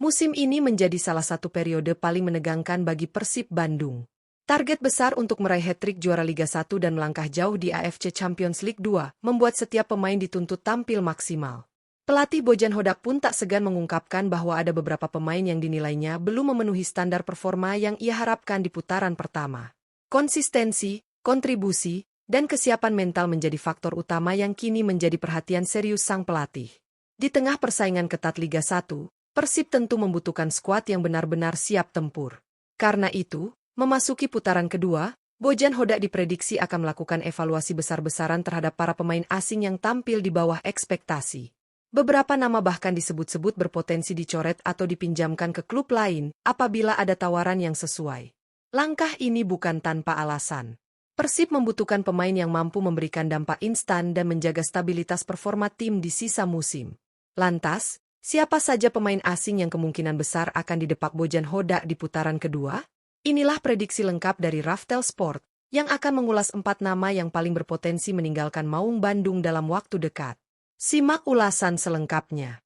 Musim ini menjadi salah satu periode paling menegangkan bagi Persib Bandung. Target besar untuk meraih hat-trick juara Liga 1 dan melangkah jauh di AFC Champions League 2 membuat setiap pemain dituntut tampil maksimal. Pelatih Bojan Hodak pun tak segan mengungkapkan bahwa ada beberapa pemain yang dinilainya belum memenuhi standar performa yang ia harapkan di putaran pertama. Konsistensi, kontribusi, dan kesiapan mental menjadi faktor utama yang kini menjadi perhatian serius sang pelatih. Di tengah persaingan ketat Liga 1, Persib tentu membutuhkan skuad yang benar-benar siap tempur. Karena itu, memasuki putaran kedua, Bojan Hodak diprediksi akan melakukan evaluasi besar-besaran terhadap para pemain asing yang tampil di bawah ekspektasi. Beberapa nama bahkan disebut-sebut berpotensi dicoret atau dipinjamkan ke klub lain apabila ada tawaran yang sesuai. Langkah ini bukan tanpa alasan. Persib membutuhkan pemain yang mampu memberikan dampak instan dan menjaga stabilitas performa tim di sisa musim. Lantas, siapa saja pemain asing yang kemungkinan besar akan didepak Bojan Hodak di putaran kedua? Inilah prediksi lengkap dari Raftel Sport, yang akan mengulas 4 nama yang paling berpotensi meninggalkan Maung Bandung dalam waktu dekat. Simak ulasan selengkapnya.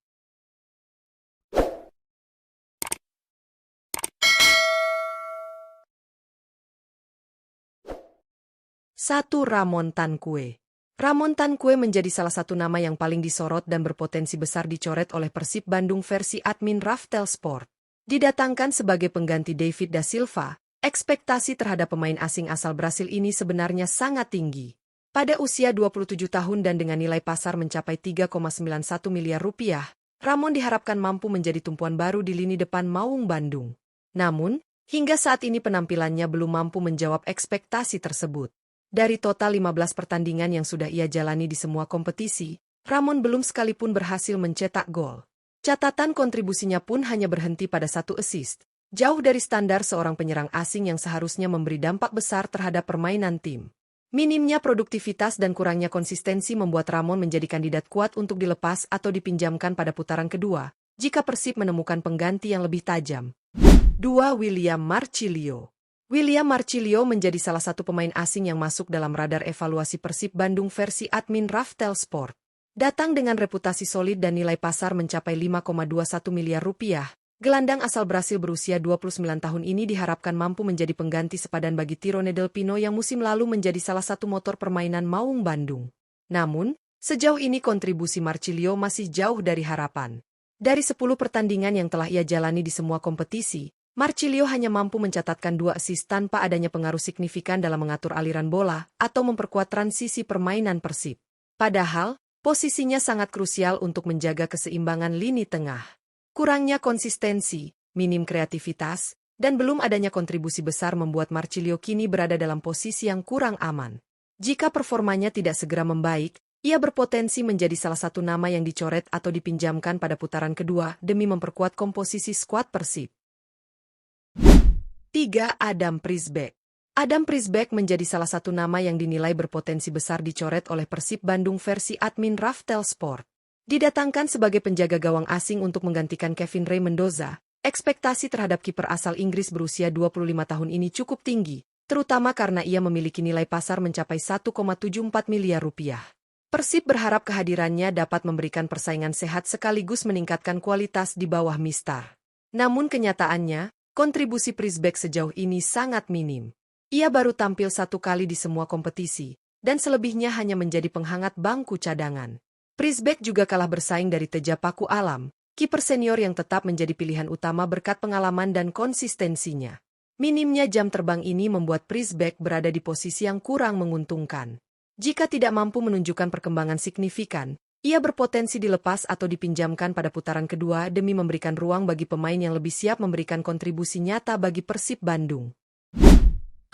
1. Ramon Tankue. Ramon Tankue menjadi salah satu nama yang paling disorot dan berpotensi besar dicoret oleh Persib Bandung versi admin Raftel Sport. Didatangkan sebagai pengganti David da Silva, ekspektasi terhadap pemain asing asal Brasil ini sebenarnya sangat tinggi. Pada usia 27 tahun dan dengan nilai pasar mencapai 3,91 miliar rupiah, Ramon diharapkan mampu menjadi tumpuan baru di lini depan Maung Bandung. Namun, hingga saat ini penampilannya belum mampu menjawab ekspektasi tersebut. Dari total 15 pertandingan yang sudah ia jalani di semua kompetisi, Ramon belum sekalipun berhasil mencetak gol. Catatan kontribusinya pun hanya berhenti pada 1 assist, jauh dari standar seorang penyerang asing yang seharusnya memberi dampak besar terhadap permainan tim. Minimnya produktivitas dan kurangnya konsistensi membuat Ramon menjadi kandidat kuat untuk dilepas atau dipinjamkan pada putaran kedua, jika Persib menemukan pengganti yang lebih tajam. 2. William Marcilio. William Marcilio menjadi salah satu pemain asing yang masuk dalam radar evaluasi Persib Bandung versi admin Raftel Sport. Datang dengan reputasi solid dan nilai pasar mencapai 5,21 miliar rupiah, gelandang asal Brasil berusia 29 tahun ini diharapkan mampu menjadi pengganti sepadan bagi Tirone Del Pino yang musim lalu menjadi salah satu motor permainan Maung Bandung. Namun, sejauh ini kontribusi Marcilio masih jauh dari harapan. Dari 10 pertandingan yang telah ia jalani di semua kompetisi, Marcilio hanya mampu mencatatkan 2 assist tanpa adanya pengaruh signifikan dalam mengatur aliran bola atau memperkuat transisi permainan Persib. Padahal, posisinya sangat krusial untuk menjaga keseimbangan lini tengah. Kurangnya konsistensi, minim kreativitas, dan belum adanya kontribusi besar membuat Marcilio kini berada dalam posisi yang kurang aman. Jika performanya tidak segera membaik, ia berpotensi menjadi salah satu nama yang dicoret atau dipinjamkan pada putaran kedua demi memperkuat komposisi skuad Persib. 3. Adam Prisbeck. Adam Prisbeck menjadi salah satu nama yang dinilai berpotensi besar dicoret oleh Persib Bandung versi admin Raftel Sport. Didatangkan sebagai penjaga gawang asing untuk menggantikan Kevin Ray Mendoza, ekspektasi terhadap kiper asal Inggris berusia 25 tahun ini cukup tinggi, terutama karena ia memiliki nilai pasar mencapai 1,74 miliar rupiah. Persib berharap kehadirannya dapat memberikan persaingan sehat sekaligus meningkatkan kualitas di bawah Mistar. Namun kenyataannya, kontribusi Prisbeck sejauh ini sangat minim. Ia baru tampil 1 kali di semua kompetisi, dan selebihnya hanya menjadi penghangat bangku cadangan. Prisbeck juga kalah bersaing dari Teja Paku Alam, kiper senior yang tetap menjadi pilihan utama berkat pengalaman dan konsistensinya. Minimnya jam terbang ini membuat Prisbeck berada di posisi yang kurang menguntungkan. Jika tidak mampu menunjukkan perkembangan signifikan, ia berpotensi dilepas atau dipinjamkan pada putaran kedua demi memberikan ruang bagi pemain yang lebih siap memberikan kontribusi nyata bagi Persib Bandung.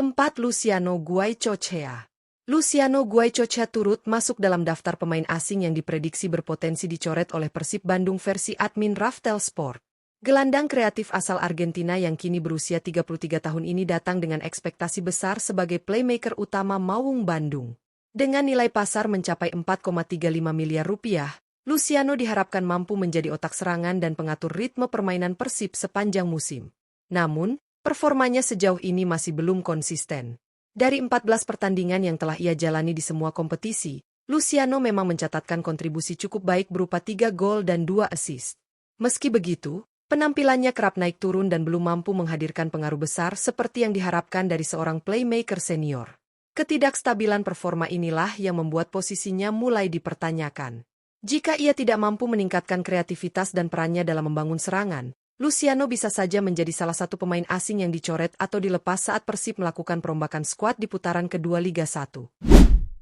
4. Luciano Guaicochea. Luciano Guaicochea turut masuk dalam daftar pemain asing yang diprediksi berpotensi dicoret oleh Persib Bandung versi admin Raftel Sport. Gelandang kreatif asal Argentina yang kini berusia 33 tahun ini datang dengan ekspektasi besar sebagai playmaker utama Maung Bandung. Dengan nilai pasar mencapai 4,35 miliar rupiah, Luciano diharapkan mampu menjadi otak serangan dan pengatur ritme permainan Persib sepanjang musim. Namun, performanya sejauh ini masih belum konsisten. Dari 14 pertandingan yang telah ia jalani di semua kompetisi, Luciano memang mencatatkan kontribusi cukup baik berupa 3 gol dan 2 assist. Meski begitu, Penampilannya kerap naik turun dan belum mampu menghadirkan pengaruh besar seperti yang diharapkan dari seorang playmaker senior. Ketidakstabilan performa inilah yang membuat posisinya mulai dipertanyakan. Jika ia tidak mampu meningkatkan kreativitas dan perannya dalam membangun serangan, Luciano bisa saja menjadi salah satu pemain asing yang dicoret atau dilepas saat Persib melakukan perombakan skuad di putaran kedua Liga 1.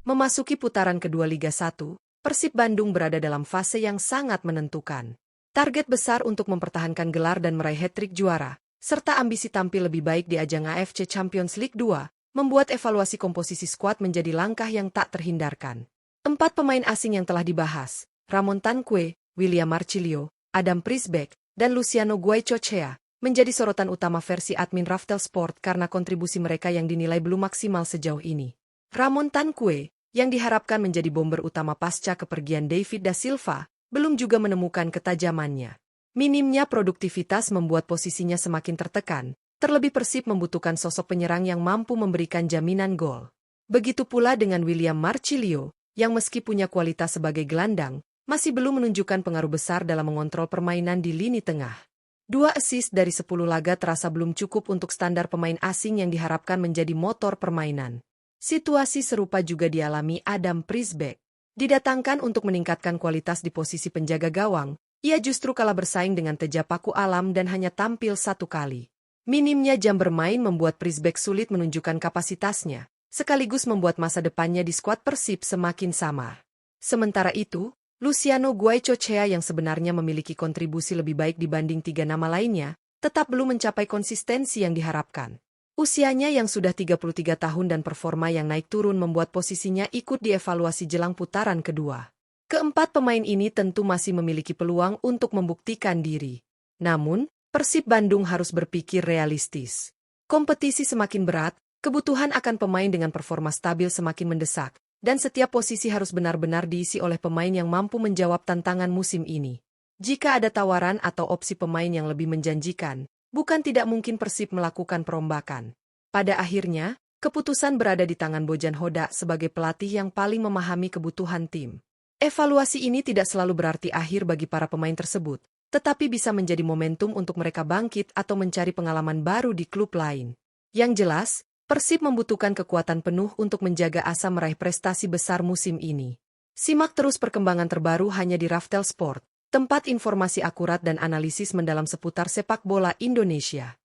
Memasuki putaran kedua Liga 1, Persib Bandung berada dalam fase yang sangat menentukan. Target besar untuk mempertahankan gelar dan meraih hat-trick juara, serta ambisi tampil lebih baik di ajang AFC Champions League 2, membuat evaluasi komposisi skuad menjadi langkah yang tak terhindarkan. 4 pemain asing yang telah dibahas, Ramon Tanque, William Marcilio, Adam Prisbeck, dan Luciano Guaicochea, menjadi sorotan utama versi admin Raftel Sport karena kontribusi mereka yang dinilai belum maksimal sejauh ini. Ramon Tanque, yang diharapkan menjadi bomber utama pasca kepergian David da Silva, belum juga menemukan ketajamannya. Minimnya produktivitas membuat posisinya semakin tertekan, terlebih Persib membutuhkan sosok penyerang yang mampu memberikan jaminan gol. Begitu pula dengan William Marcilio, yang meski punya kualitas sebagai gelandang, masih belum menunjukkan pengaruh besar dalam mengontrol permainan di lini tengah. 2 assist dari 10 laga terasa belum cukup untuk standar pemain asing yang diharapkan menjadi motor permainan. Situasi serupa juga dialami Adam Prisbeck. Didatangkan untuk meningkatkan kualitas di posisi penjaga gawang, ia justru kalah bersaing dengan Teja Paku Alam dan hanya tampil 1 kali. Minimnya jam bermain membuat Prisbeck sulit menunjukkan kapasitasnya, sekaligus membuat masa depannya di skuad Persib semakin samar. Sementara itu, Luciano Guaicochea yang sebenarnya memiliki kontribusi lebih baik dibanding 3 nama lainnya, tetap belum mencapai konsistensi yang diharapkan. Usianya yang sudah 33 tahun dan performa yang naik turun membuat posisinya ikut dievaluasi jelang putaran kedua. Keempat pemain ini tentu masih memiliki peluang untuk membuktikan diri. Namun, Persib Bandung harus berpikir realistis. Kompetisi semakin berat, kebutuhan akan pemain dengan performa stabil semakin mendesak, dan setiap posisi harus benar-benar diisi oleh pemain yang mampu menjawab tantangan musim ini. Jika ada tawaran atau opsi pemain yang lebih menjanjikan, bukan tidak mungkin Persib melakukan perombakan. Pada akhirnya, keputusan berada di tangan Bojan Hodak sebagai pelatih yang paling memahami kebutuhan tim. Evaluasi ini tidak selalu berarti akhir bagi para pemain tersebut, tetapi bisa menjadi momentum untuk mereka bangkit atau mencari pengalaman baru di klub lain. Yang jelas, Persib membutuhkan kekuatan penuh untuk menjaga asa meraih prestasi besar musim ini. Simak terus perkembangan terbaru hanya di Raftel Sport, tempat informasi akurat dan analisis mendalam seputar sepak bola Indonesia.